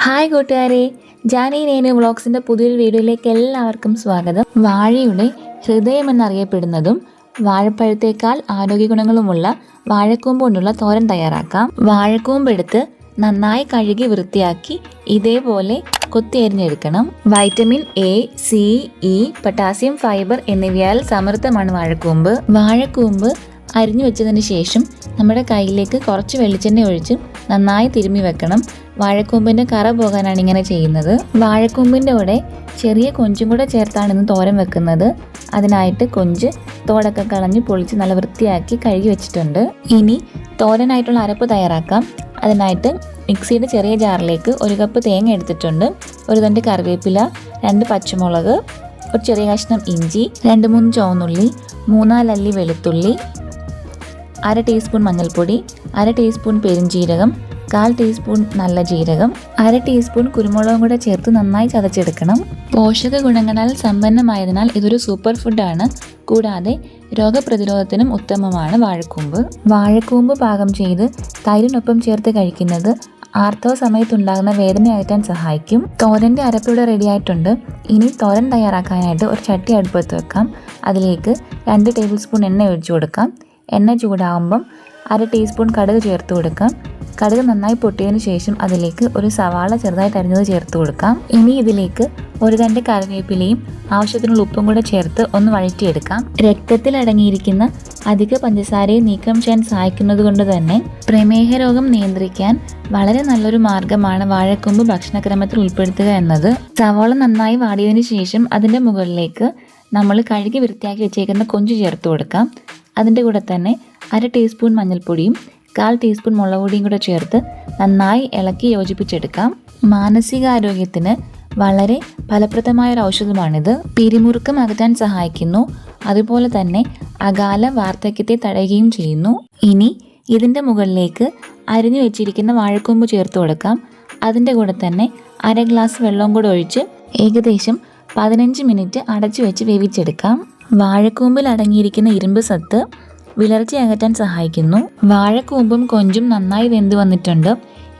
Hi കൂട്ടുകാരെ, ജാനി നേനു വ്ളോഗ്സിൻ്റെ പുതിയൊരു വീഡിയോയിലേക്ക് എല്ലാവർക്കും സ്വാഗതം. വാഴയുടെ ഹൃദയം എന്നറിയപ്പെടുന്നതും വാഴപ്പഴത്തേക്കാൾ ആരോഗ്യ ഗുണങ്ങളുമുള്ള വാഴക്കൂമ്പ് കൊണ്ടുള്ള തോരൻ തയ്യാറാക്കാം. വാഴക്കൂമ്പെടുത്ത് നന്നായി കഴുകി വൃത്തിയാക്കി ഇതേപോലെ കൊത്തി അരിഞ്ഞെടുക്കണം. Vitamin A, C, E, potassium, fibre എന്നിവയാൽ സമൃദ്ധമാണ് വാഴക്കൂമ്പ്. വാഴക്കൂമ്പ് അരിഞ്ഞു വെച്ചതിന് ശേഷം നമ്മുടെ കയ്യിലേക്ക് കുറച്ച് വെളിച്ചെണ്ണ ഒഴിച്ച് നന്നായി തിരുമ്മി വെക്കണം. വാഴക്കൂമ്പിൻ്റെ കറ പോകാനാണ് ഇങ്ങനെ ചെയ്യുന്നത്. വാഴക്കൂമ്പിൻ്റെ കൂടെ ചെറിയ കൊഞ്ചും കൂടെ ചേർത്താണ് ഇന്ന് തോരൻ വെക്കുന്നത്. അതിനായിട്ട് കൊഞ്ച് തോടൊക്കെ കളഞ്ഞ് പൊളിച്ച് നല്ല വൃത്തിയാക്കി കഴുകി വെച്ചിട്ടുണ്ട്. ഇനി തോരനായിട്ടുള്ള അരപ്പ് തയ്യാറാക്കാം. അതിനായിട്ട് മിക്സിയുടെ ചെറിയ ജാറിലേക്ക് 1 കപ്പ് തേങ്ങ എടുത്തിട്ടുണ്ട്, 1 തണ്ട് കറിവേപ്പില, 2 പച്ചമുളക്, ഒരു ചെറിയ കഷ്ണം ഇഞ്ചി, 2-3 ചുവന്നുള്ളി, 3-4 അല്ലി വെളുത്തുള്ളി, 1/2 ടീസ്പൂൺ മഞ്ഞൾപ്പൊടി, 1/2 ടീസ്പൂൺ പെരുംജീരകം, 1/4 ടീസ്പൂൺ നല്ല ജീരകം, 1/2 ടീസ്പൂൺ കുരുമുളകും കൂടെ ചേർത്ത് നന്നായി ചതച്ചെടുക്കണം. പോഷക ഗുണങ്ങളാൽ സമ്പന്നമായതിനാൽ ഇതൊരു സൂപ്പർ ഫുഡാണ്. കൂടാതെ രോഗപ്രതിരോധത്തിനും ഉത്തമമാണ് വാഴക്കൂമ്പ്. വാഴക്കൂമ്പ് പാകം ചെയ്ത് തൈരിനൊപ്പം ചേർത്ത് കഴിക്കുന്നത് ആർത്തവ സമയത്തുണ്ടാകുന്ന വേദന അകറ്റാൻ സഹായിക്കും. തോരൻ്റെ അരപ്പിവിടെ റെഡി ആയിട്ടുണ്ട്. ഇനി തോരൻ തയ്യാറാക്കാനായിട്ട് ഒരു ചട്ടി അടുപ്പത്ത് വെക്കാം. അതിലേക്ക് 2 ടേബിൾ സ്പൂൺ എണ്ണ ഒഴിച്ചു കൊടുക്കാം. എണ്ണ ചൂടാകുമ്പം 1/2 ടീസ്പൂൺ കടുക് ചേർത്ത് കൊടുക്കാം. കടുക് നന്നായി പൊട്ടിയതിന് ശേഷം അതിലേക്ക് ഒരു സവാള ചെറുതായിട്ട് അരിഞ്ഞത് ചേർത്ത് കൊടുക്കാം. ഇനി ഇതിലേക്ക് 1 തണ്ട് കറിവേപ്പിലയും ആവശ്യത്തിനുള്ള ഉപ്പും കൂടെ ചേർത്ത് ഒന്ന് വഴറ്റിയെടുക്കാം. രക്തത്തിൽ അടങ്ങിയിരിക്കുന്ന അധിക പഞ്ചസാരയെ നീക്കം ചെയ്യാൻ സഹായിക്കുന്നത് കൊണ്ട് തന്നെ പ്രമേഹ രോഗം നിയന്ത്രിക്കാൻ വളരെ നല്ലൊരു മാർഗമാണ് വാഴക്കൂമ്പ് ഭക്ഷണക്രമത്തിൽ ഉൾപ്പെടുത്തുക എന്നത്. സവാള നന്നായി വാടിയതിന് ശേഷം അതിൻ്റെ മുകളിലേക്ക് നമ്മൾ കഴുകി വൃത്തിയാക്കി വെച്ചേക്കുന്ന കൊഞ്ച് ചേർത്ത് കൊടുക്കാം. അതിൻ്റെ കൂടെ തന്നെ 1/2 ടീസ്പൂൺ മഞ്ഞൾപ്പൊടിയും 1/4 ടീസ്പൂൺ മുളക് പൊടിയും കൂടെ ചേർത്ത് നന്നായി ഇളക്കി യോജിപ്പിച്ചെടുക്കാം. മാനസികാരോഗ്യത്തിന് വളരെ ഫലപ്രദമായ ഒരു ഔഷധമാണിത്. പിരിമുറുക്കം അകറ്റാൻ സഹായിക്കുന്നു. അതുപോലെ തന്നെ അകാല വാർദ്ധക്യത്തെ തടയുകയും ചെയ്യുന്നു. ഇനി ഇതിൻ്റെ മുകളിലേക്ക് അരിഞ്ഞു വെച്ചിരിക്കുന്ന വാഴക്കൂമ്പ് ചേർത്ത് കൊടുക്കാം. അതിൻ്റെ കൂടെ തന്നെ 1/2 ഗ്ലാസ് വെള്ളം കൂടെ ഒഴിച്ച് ഏകദേശം 15 മിനിറ്റ് അടച്ചു വെച്ച് വേവിച്ചെടുക്കാം. വാഴക്കൂമ്പിൽ അടങ്ങിയിരിക്കുന്ന ഇരുമ്പ് സത്ത് വിളർച്ച അകറ്റാൻ സഹായിക്കുന്നു. വാഴക്കൂമ്പും കൊഞ്ചും നന്നായി വെന്ത് വന്നിട്ടുണ്ട്.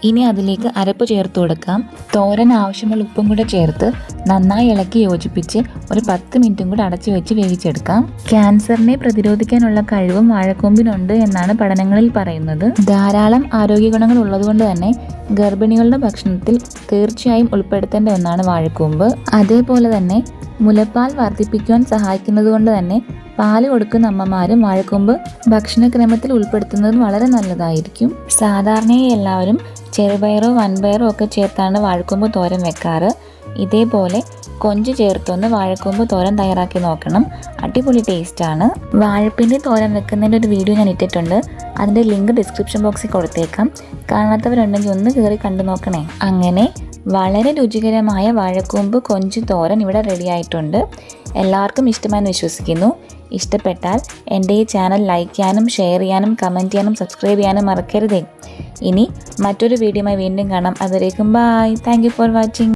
ഇനി അതിലേക്ക് അരപ്പ് ചേർത്ത് കൊടുക്കാം. തോരൻ ആവശ്യമുള്ള ഉപ്പും കൂടെ ചേർത്ത് നന്നായി ഇളക്കി യോജിപ്പിച്ച് ഒരു 10 മിനിറ്റും കൂടെ അടച്ചു വെച്ച് വേവിച്ചെടുക്കാം. ക്യാൻസറിനെ പ്രതിരോധിക്കാനുള്ള കഴിവും വാഴക്കൂമ്പിനുണ്ട് എന്നാണ് പഠനങ്ങളിൽ പറയുന്നത്. ധാരാളം ആരോഗ്യ ഗുണങ്ങൾ ഉള്ളതുകൊണ്ട് തന്നെ ഗർഭിണികളുടെ ഭക്ഷണത്തിൽ തീർച്ചയായും ഉൾപ്പെടുത്തേണ്ട ഒന്നാണ് വാഴക്കൂമ്പ്. അതേപോലെ തന്നെ മുലപ്പാൽ വർദ്ധിപ്പിക്കുവാൻ സഹായിക്കുന്നത് കൊണ്ട് തന്നെ പാല് കൊടുക്കുന്ന അമ്മമാരും വാഴക്കൂമ്പ് ഭക്ഷണക്രമത്തിൽ ഉൾപ്പെടുത്തുന്നത് വളരെ നല്ലതായിരിക്കും. സാധാരണയായി എല്ലാവരും ചെറുപയറോ വൻപയറോ ഒക്കെ ചേർത്താണ് വാഴക്കൂമ്പ് തോരൻ വെക്കാറ്. ഇതേപോലെ കൊഞ്ച് ചേർത്തൊന്ന് വാഴക്കൂമ്പ് തോരൻ തയ്യാറാക്കി നോക്കണം. അടിപൊളി ടേസ്റ്റാണ്. വാഴപ്പിണ്ടി തോരൻ വെക്കുന്നതിൻ്റെ ഒരു വീഡിയോ ഞാൻ ഇട്ടിട്ടുണ്ട്. അതിൻ്റെ ലിങ്ക് ഡിസ്ക്രിപ്ഷൻ ബോക്സിൽ കൊടുത്തേക്കാം. കാണാത്തവരുണ്ടെങ്കിൽ ഒന്ന് കയറി കണ്ടു നോക്കണേ. അങ്ങനെ വളരെ രുചികരമായ വാഴക്കൂമ്പ് കൊഞ്ച് തോരൻ ഇവിടെ റെഡി ആയിട്ടുണ്ട്. എല്ലാവർക്കും ഇഷ്ടമായെന്ന് വിശ്വസിക്കുന്നു. ഇഷ്ടപ്പെട്ടാൽ എൻ്റെ ഈ ചാനൽ ലൈക്ക് ചെയ്യാനും ഷെയർ ചെയ്യാനും കമൻറ്റ് ചെയ്യാനും സബ്സ്ക്രൈബ് ചെയ്യാനും മറക്കരുതേ. ഇനി മറ്റൊരു വീഡിയോയുമായി വീണ്ടും കാണാം. അതുവരേക്കും bye. Thank you for watching.